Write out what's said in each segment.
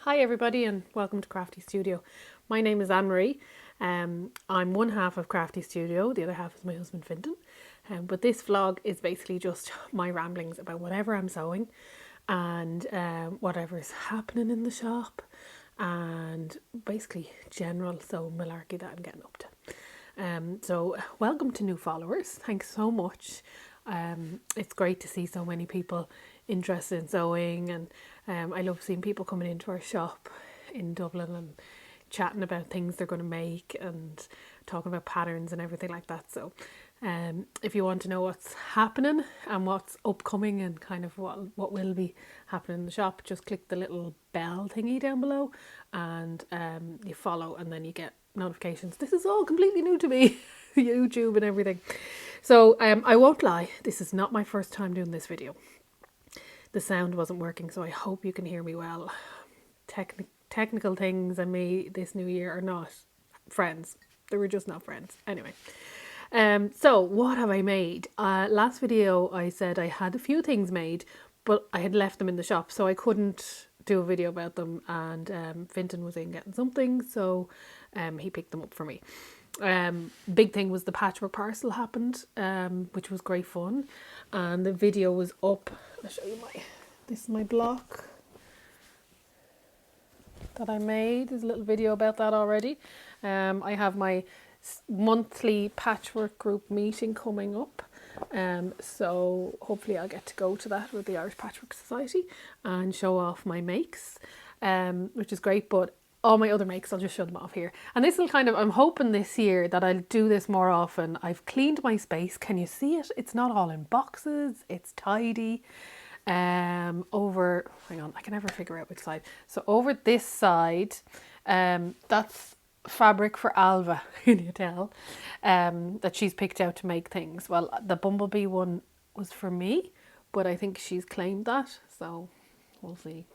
Hi everybody and welcome to Crafty Studio. My name is AnnMarie. I'm one half of Crafty Studio, the other half is my husband Fintan. But this vlog is basically just my ramblings about whatever I'm sewing and whatever's happening in the shop and basically general sew malarkey that I'm getting up to. So welcome to new followers. Thanks so much. It's great to see so many people interested in sewing, and I love seeing people coming into our shop in Dublin and chatting about things they're going to make and talking about patterns and everything like that. So if you want to know what's happening and what's upcoming and kind of what will be happening in the shop, just click the little bell thingy down below and you follow, and then you get notifications. This is all completely new to me, YouTube and everything. So I won't lie, this is not my first time doing this video. The sound wasn't working, so I hope you can hear me well. Technical things and me this new year are not friends. They were just not friends. Anyway, so what have I made? Last video I said I had a few things made, but I had left them in the shop, so I couldn't do a video about them, and Fintan was in getting something, so he picked them up for me. Big thing was the patchwork parcel happened, which was great fun, and the video was up. I'll show you this is my block that I made. There's a little video about that already. I have my monthly patchwork group meeting coming up, so hopefully I'll get to go to that with the Irish Patchwork Society and show off my makes, which is great. But all my other makes, I'll just show them off here. And this will kind of, I'm hoping this year that I'll do this more often. I've cleaned my space. Can you see it? It's not all in boxes. It's tidy. Over, hang on, I can never figure out which side. So over this side, that's fabric for Alva, can you tell? That she's picked out to make things. Well, the bumblebee one was for me, but I think she's claimed that, so we'll see.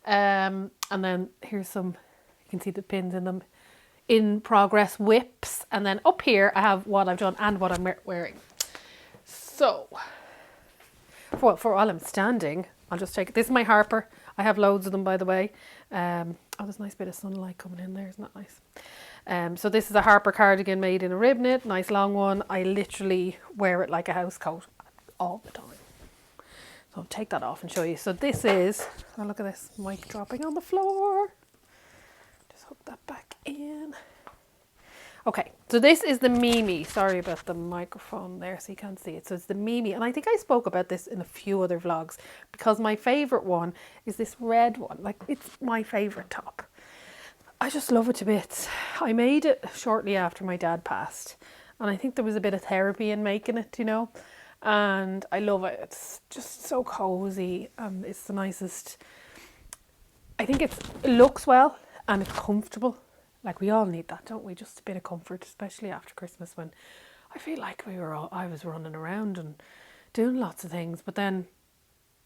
And then here's some, you can see the pins in them, in progress whips, and then up here I have what I've done and what I'm wearing. So for while I'm standing, I'll just take, this is my Harper. I have loads of them, by the way. Oh, there's a nice bit of sunlight coming in there, isn't that nice? So this is a Harper cardigan made in a rib knit, nice long one. I literally wear it like a house coat all the time. So I'll take that off and show you. So this is, oh look at this, mic dropping on the floor. Just hook that back in. Okay, so this is the Mimi. Sorry about the microphone there so you can't see it. So it's the Mimi, and I think I spoke about this in a few other vlogs because my favourite one is this red one. Like, it's my favourite top. I just love it to bits. I made it shortly after my dad passed, and I think there was a bit of therapy in making it, you know, and I love it. It's just so cozy, and it's the nicest. I think it looks well and it's comfortable. Like, we all need that, don't we? Just a bit of comfort, especially after Christmas, when I feel like I was running around and doing lots of things, but then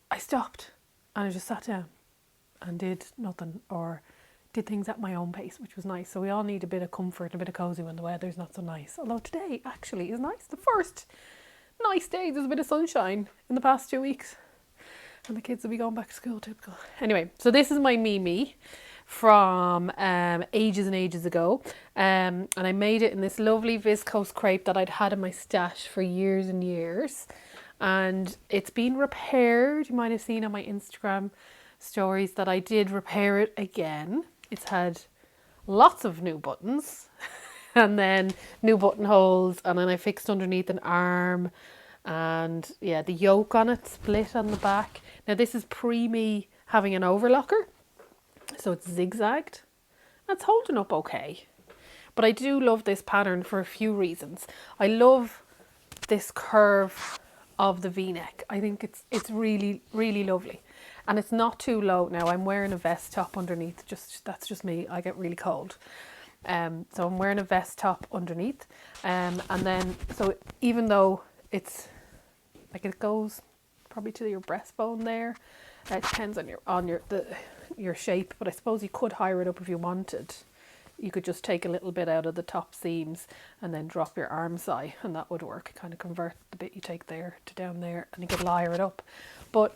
I stopped and I just sat down and did nothing, or did things at my own pace, which was nice. So we all need a bit of comfort, a bit of cozy when the weather's not so nice. Although today actually is nice. The first nice day. There's a bit of sunshine in the past 2 weeks, and the kids will be going back to school. Typical. Anyway, so this is my Mimi from ages and ages ago, and I made it in this lovely viscose crepe that I'd had in my stash for years and years, and it's been repaired. You might have seen on my Instagram stories that I did repair it again. It's had lots of new buttons and then new buttonholes, and then I fixed underneath an arm, and yeah, the yoke on it split on the back. Now this is pre me having an overlocker, so it's zigzagged. That's holding up okay. But I do love this pattern for a few reasons. I love this curve of the V-neck. I think it's really, really lovely. And it's not too low. Now I'm wearing a vest top underneath. That's just me. I get really cold. So I'm wearing a vest top underneath. And then, so even though it's like, it goes probably to your breastbone there. It depends on your shape, but I suppose you could higher it up if you wanted. You could just take a little bit out of the top seams and then drop your arm side, and that would work. Kind of convert the bit you take there to down there, and you could higher it up. But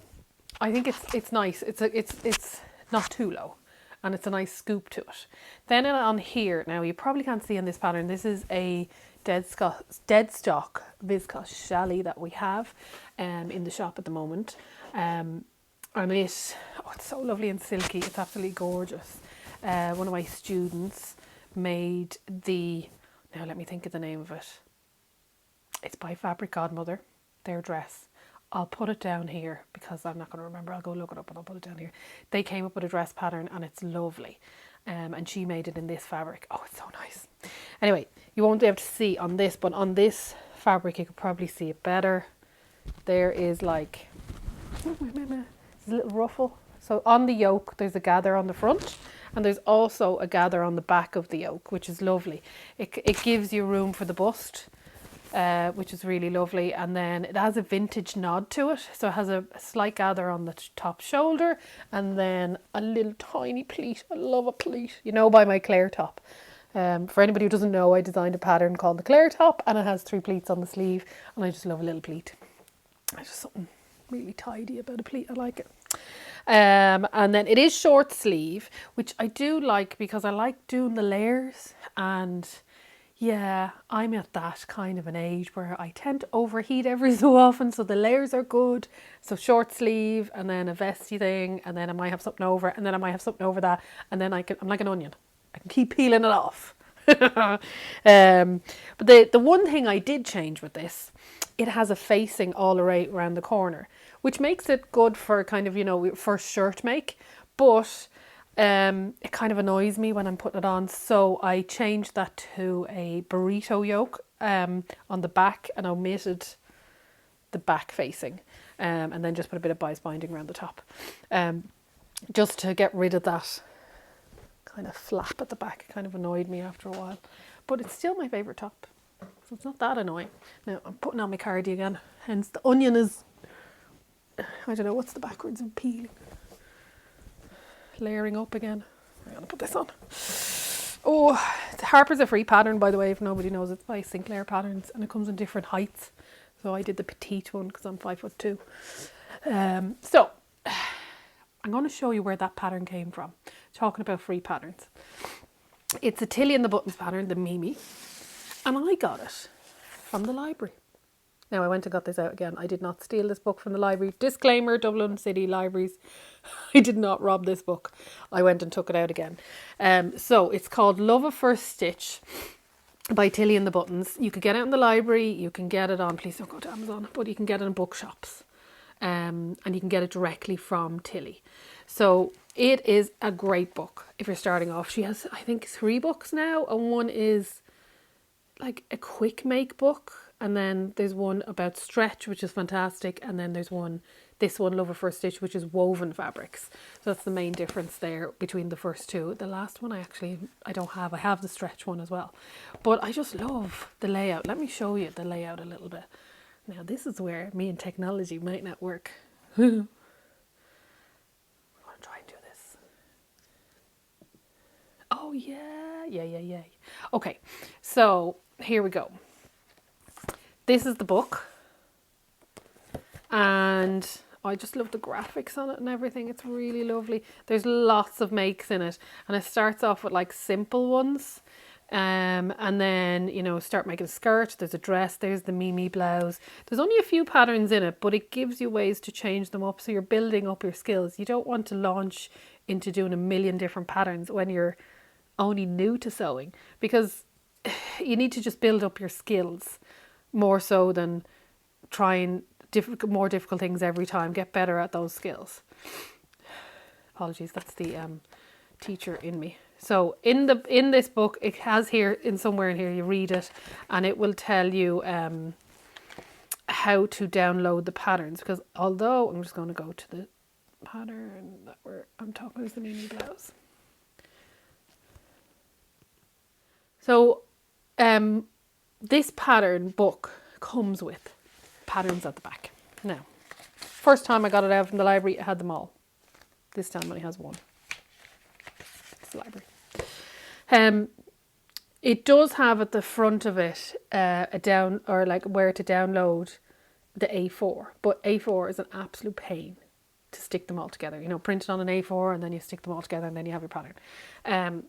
I think it's nice. It's not too low, and it's a nice scoop to it. Then on here, now you probably can't see on this pattern, this is a dead stock viscose challis that we have in the shop at the moment. And it's so lovely and silky, it's absolutely gorgeous. One of my students made now let me think of the name of it. It's by Fabric Godmother, their dress. I'll put it down here because I'm not going to remember. I'll go look it up and I'll put it down here. They came up with a dress pattern and it's lovely. And she made it in this fabric. Oh, it's so nice. Anyway, you won't be able to see on this, but on this fabric you could probably see it better. There is like there's a little ruffle. So on the yoke there's a gather on the front, and there's also a gather on the back of the yoke, which is lovely. It gives you room for the bust, which is really lovely, and then it has a vintage nod to it, so it has a slight gather on the top shoulder and then a little tiny pleat. I love a pleat, you know, by my Claire top. For anybody who doesn't know, I designed a pattern called the Claire top, and it has 3 pleats on the sleeve, and I just love a little pleat. There's just something really tidy about a pleat. I like it. And then it is short sleeve, which I do like because I like doing the layers, and yeah, I'm at that kind of an age where I tend to overheat every so often, so the layers are good. So short sleeve and then a vesty thing, and then I might have something over, and then I might have something over that, and then I'm like an onion. I can keep peeling it off. But the one thing I did change with this, it has a facing all the way around the corner, which makes it good for kind of, you know, first shirt make, but it kind of annoys me when I'm putting it on, so I changed that to a burrito yoke on the back, and omitted the back facing, and then just put a bit of bias binding around the top, just to get rid of that kind of flap at the back. It kind of annoyed me after a while, but it's still my favourite top, so it's not that annoying. Now I'm putting on my cardigan, hence the onion is, I don't know, what's the backwards of peeling? Layering up again. I'm going to put this on. Oh, Harper's a free pattern, by the way, if nobody knows. It's by Sinclair Patterns, and it comes in different heights. So I did the petite one because I'm 5'2". So I'm going to show you where that pattern came from. Talking about free patterns. It's a Tilly and the Buttons pattern, the Mimi, and I got it from the library. Now I went and got this out again. I did not steal this book from the library. Disclaimer, Dublin City Libraries. I did not rob this book. I went and took it out again. So it's called Love at First Stitch by Tilly and the Buttons. You could get it in the library. You can get it on, please don't go to Amazon, but you can get it in bookshops. And you can get it directly from Tilly. So it is a great book if you're starting off. She has, I think, 3 books now, and one is like a quick make book. And then there's one about stretch, which is fantastic. And then there's this one, Love at First Stitch, which is woven fabrics. So that's the main difference there between the first two. The last one I don't have. I have the stretch one as well. But I just love the layout. Let me show you the layout a little bit. Now this is where me and technology might not work. I'm going to try and do this. Oh yeah. Okay, so here we go. This is the book, and I just love the graphics on it and everything. It's really lovely. There's lots of makes in it, and it starts off with like simple ones, and then, you know, start making a skirt. There's a dress. There's the Mimi blouse. There's only a few patterns in it, but it gives you ways to change them up, so you're building up your skills. You don't want to launch into doing a million different patterns when you're only new to sewing, because you need to just build up your skills more so than trying more difficult things every time. Get better at those skills. Apologies, that's the teacher in me. So in this book, it has here, somewhere in here, you read it and it will tell you how to download the patterns, because although I'm just going to go to the pattern that I'm talking is the Mimi blouse. So this pattern book comes with patterns at the back. Now, first time I got it out from the library, it had them all. This time it only has one. It's the library. It does have at the front of it a down, or like where to download the A4, but A4 is an absolute pain to stick them all together. You know, print it on an A4 and then you stick them all together and then you have your pattern.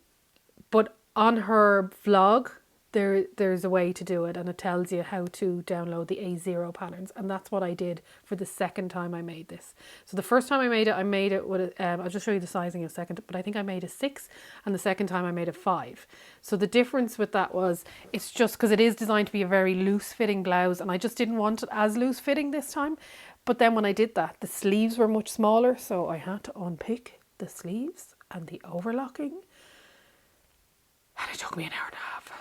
But on her vlog, there's a way to do it, and it tells you how to download the A0 patterns, and that's what I did for the second time I made this. So the first time I made it with I'll just show you the sizing in a second, but I think I made a 6, and the second time I made a 5. So the difference with that was, it's just because it is designed to be a very loose fitting blouse, and I just didn't want it as loose fitting this time. But then when I did that, the sleeves were much smaller, so I had to unpick the sleeves and the overlocking, and it took me an hour and a half.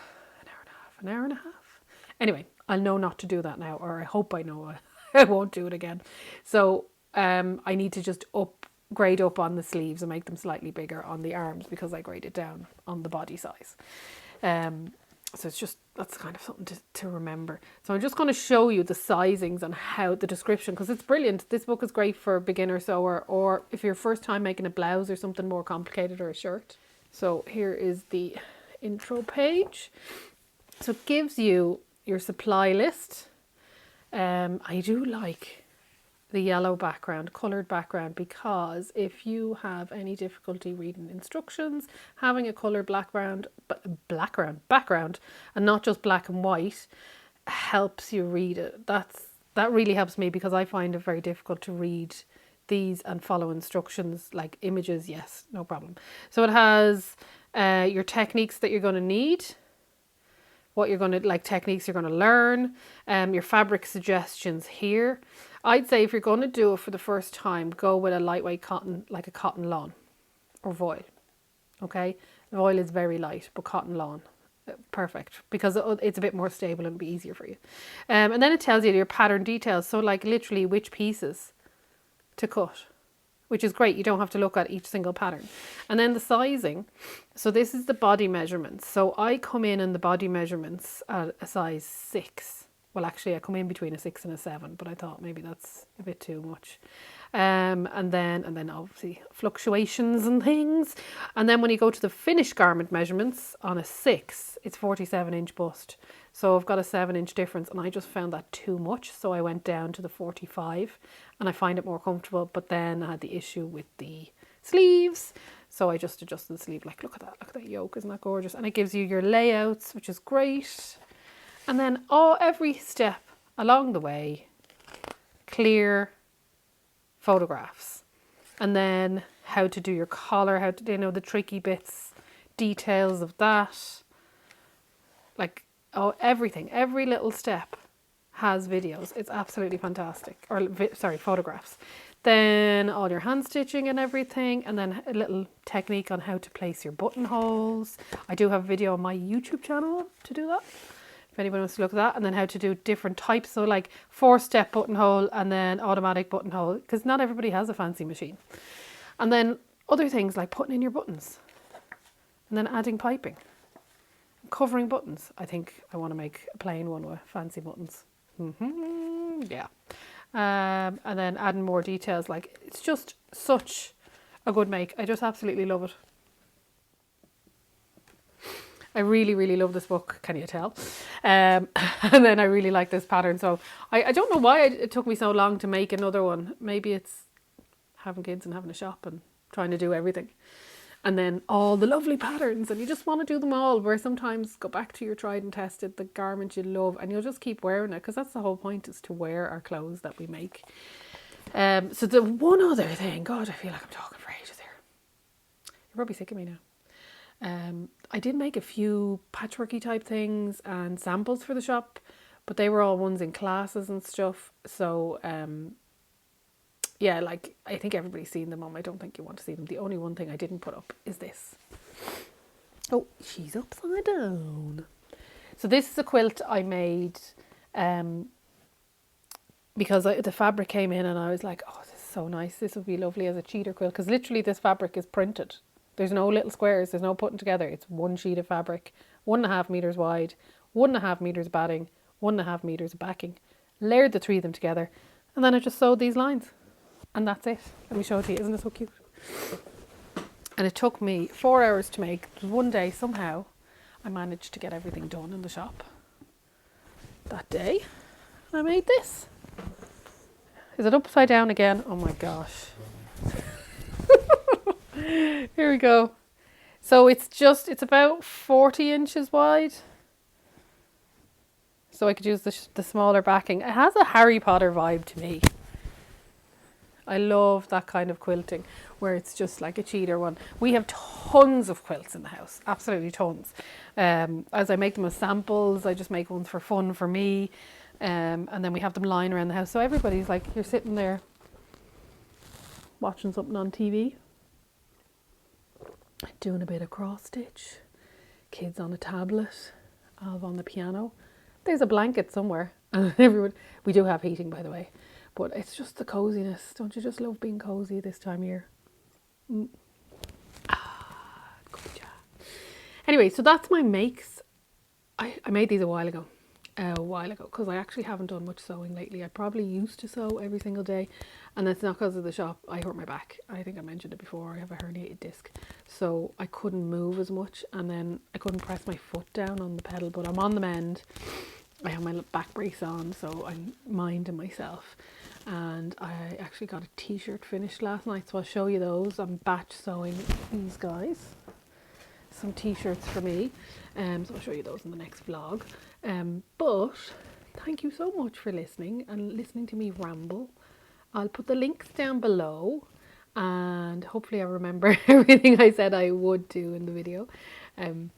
Anyway, I'll know not to do that now, or I hope I know I won't do it again. So I need to just grade up on the sleeves and make them slightly bigger on the arms, because I graded down on the body size. So it's just, that's kind of something to remember. So I'm just going to show you the sizings and how the description, because it's brilliant. This book is great for a beginner sewer, or if you're first time making a blouse or something more complicated, or a shirt. So here is the intro page. So it gives you your supply list. I do like the yellow background, coloured background, because if you have any difficulty reading instructions, having a coloured background and not just black and white helps you read it. That really helps me, because I find it very difficult to read these and follow instructions. Like images, yes, no problem. So it has your techniques that you're going to need, what you're going to, like techniques you're going to learn, your fabric suggestions here. I'd say if you're going to do it for the first time, go with a lightweight cotton, like a cotton lawn or voile. Okay, voile is very light, but cotton lawn, perfect, because it's a bit more stable and it'll be easier for you. And then it tells you your pattern details, so like literally which pieces to cut, which is great. You don't have to look at each single pattern. And then the sizing. So this is the body measurements. So I come in the body measurements at a size 6. Well, actually I come in between a 6 and a 7, but I thought maybe that's a bit too much. And then obviously fluctuations and things. And then when you go to the finished garment measurements on a 6, it's 47-inch bust. So I've got a 7-inch difference, and I just found that too much. So I went down to the 45, and I find it more comfortable. But then I had the issue with the sleeves. So I just adjusted the sleeve. Like, look at that yoke, isn't that gorgeous? And it gives you your layouts, which is great. And then every step along the way, clear photographs. And then how to do your collar, how to, the tricky bits, details of that. Like, everything, every little step has videos. It's absolutely fantastic. Or, sorry, photographs. Then all your hand stitching and everything. And then a little technique on how to place your buttonholes. I do have a video on my YouTube channel to do that, if anyone wants to look at that. And then how to do different types. So like 4-step buttonhole and then automatic buttonhole, because not everybody has a fancy machine. And then other things like putting in your buttons and then adding piping. Covering buttons. I think I want to make a plain one with fancy buttons. Yeah. And then adding more details. Like, it's just such a good make. I just absolutely love it. I really, really love this book. Can you tell? And then I really like this pattern. So I don't know why it took me so long to make another one. Maybe it's having kids and having a shop and trying to do everything. And then all the lovely patterns, and you just want to do them all, where sometimes go back to your tried and tested, the garment you love, and you'll just keep wearing it, because that's the whole point, is to wear our clothes that we make. So the one other thing, God, I feel like I'm talking for ages here. You're probably sick of me now. I did make a few patchworky type things and samples for the shop, but they were all ones in classes and stuff. So yeah, like, I think everybody's seen them. I don't think you want to see them. The only one thing I didn't put up is this. Oh, she's upside down. So this is a quilt I made because the fabric came in and I was like, oh, this is so nice. This would be lovely as a cheater quilt, because literally this fabric is printed. There's no little squares. There's no putting together. It's one sheet of fabric, 1.5 meters wide, 1.5 meters batting, 1.5 meters of backing. Layered the 3 of them together, and then I just sewed these lines. And that's it. Let me show it to you. Isn't it so cute? And it took me 4 hours to make. One day, somehow, I managed to get everything done in the shop that day. And I made this. Is it upside down again? Oh my gosh. Here we go. So it's about 40 inches wide. So I could use the smaller backing. It has a Harry Potter vibe to me. I love that kind of quilting where it's just like a cheater one. We have tons of quilts in the house, absolutely tons. As I make them as samples, I just make ones for fun for me. And then we have them lying around the house. So everybody's like, you're sitting there watching something on TV, doing a bit of cross stitch, kids on a tablet, Alv on the piano. There's a blanket somewhere. And everyone, we do have heating, by the way. But it's just the coziness. Don't you just love being cozy this time of year? Good job. Anyway, so that's my makes. I made these a while ago, because I actually haven't done much sewing lately. I probably used to sew every single day, and that's not because of the shop. I hurt my back. I think I mentioned it before. I have a herniated disc, so I couldn't move as much, and then I couldn't press my foot down on the pedal, but I'm on the mend. I have my back brace on, so I'm minding myself. And I actually got a t-shirt finished last night, so I'll show you those. I'm batch sewing these guys, some t-shirts for me, so I'll show you those in the next vlog. But thank you so much for listening and listening to me ramble. I'll put the links down below, and hopefully I remember everything I said I would do in the video. And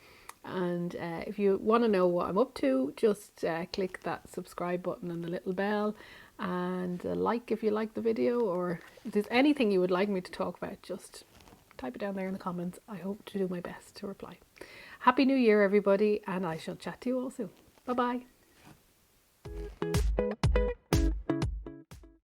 if you want to know what I'm up to, just click that subscribe button and the little bell, and like if you like the video, or if there's anything you would like me to talk about, just type it down there in the comments. I hope to do my best to reply. Happy New Year, everybody, and I shall chat to you all soon. Bye bye.